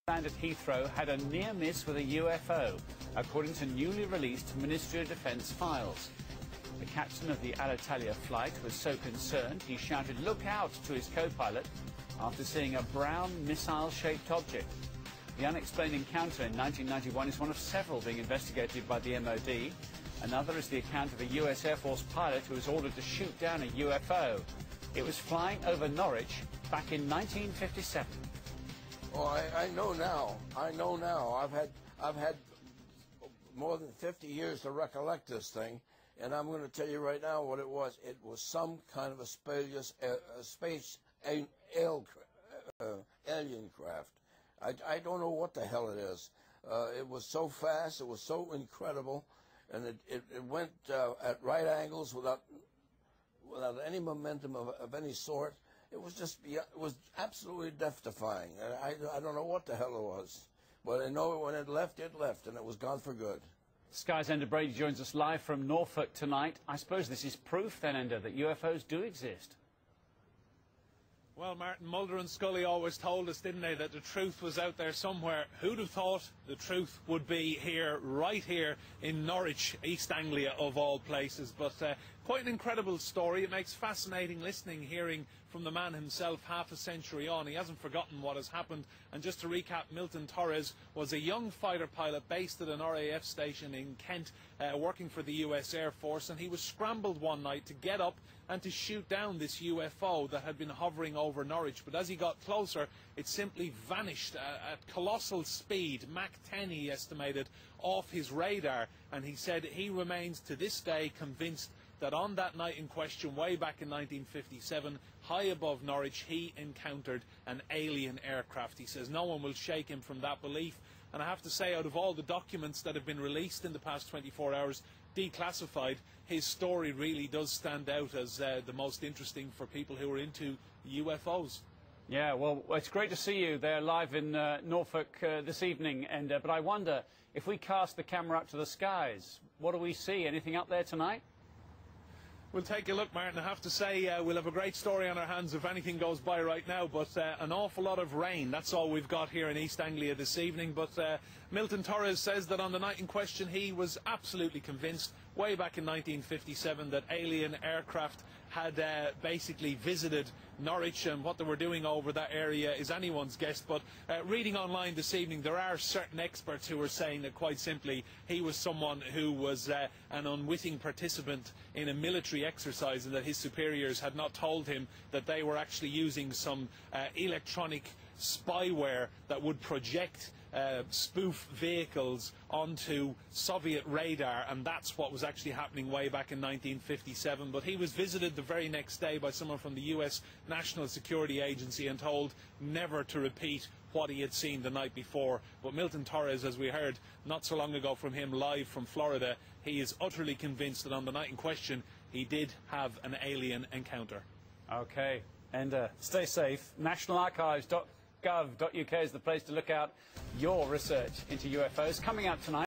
Land at Heathrow had a near miss with a UFO, according to newly released Ministry of Defence files. The captain of the Alitalia flight was so concerned he shouted "Look out" to his co-pilot after seeing a brown missile-shaped object. The unexplained encounter in 1991 is one of several being investigated by the MOD. Another is the account of a US Air Force pilot who was ordered to shoot down a UFO. It was flying over Norwich back in 1957. Oh, I know now. I know now. I've had more than 50 years to recollect this thing, and I'm going to tell you right now what it was. It was some kind of a space alien craft. I don't know what the hell it is. It was so fast. It was so incredible, and it went at right angles without any momentum of any sort. It was absolutely death-defying. I don't know what the hell it was, but I know when it left, and it was gone for good. Sky's Ender Brady joins us live from Norfolk tonight. I suppose this is proof, then, Ender, that UFOs do exist. Well, Martin, Mulder and Scully always told us, didn't they, that the truth was out there somewhere. Who'd have thought the truth would be here, right here in Norwich, East Anglia of all places. But quite an incredible story. It makes fascinating listening, hearing from the man himself half a century on. He hasn't forgotten what has happened. And just to recap, Milton Torres was a young fighter pilot based at an RAF station in Kent, working for the US Air Force, and he was scrambled one night to get up and to shoot down this UFO that had been hovering over Norwich. But as he got closer, it simply vanished at colossal speed, Mach 10 he estimated, off his radar. And he said he remains to this day convinced that on that night in question, way back in 1957, high above Norwich, he encountered an alien aircraft. He says no one will shake him from that belief. And I have to say, out of all the documents that have been released in the past 24 hours, declassified, his story really does stand out as the most interesting for people who are into UFOs. Yeah, well, it's great to see you there live in Norfolk this evening, Ender. But I wonder, if we cast the camera up to the skies, what do we see? Anything up there tonight? We'll take a look, Martin. I have to say, we'll have a great story on our hands if anything goes by right now, but an awful lot of rain. That's all we've got here in East Anglia this evening. But Milton Torres says that on the night in question, he was absolutely convinced, way back in 1957, that alien aircraft had basically visited Norwich, and what they were doing over that area is anyone's guess. But reading online this evening, there are certain experts who are saying that, quite simply, he was someone who was an unwitting participant in a military exercise, and that his superiors had not told him that they were actually using some electronic spyware that would project spoof vehicles onto Soviet radar, and that's what was actually happening way back in 1957. But he was visited the very next day by someone from the US National Security Agency and told never to repeat what he had seen the night before. But Milton Torres, as we heard not so long ago from him live from Florida, he is utterly convinced that on the night in question he did have an alien encounter. Okay, and stay safe. nationalarchives.gov.uk is the place to look out your research into UFOs. Coming out tonight.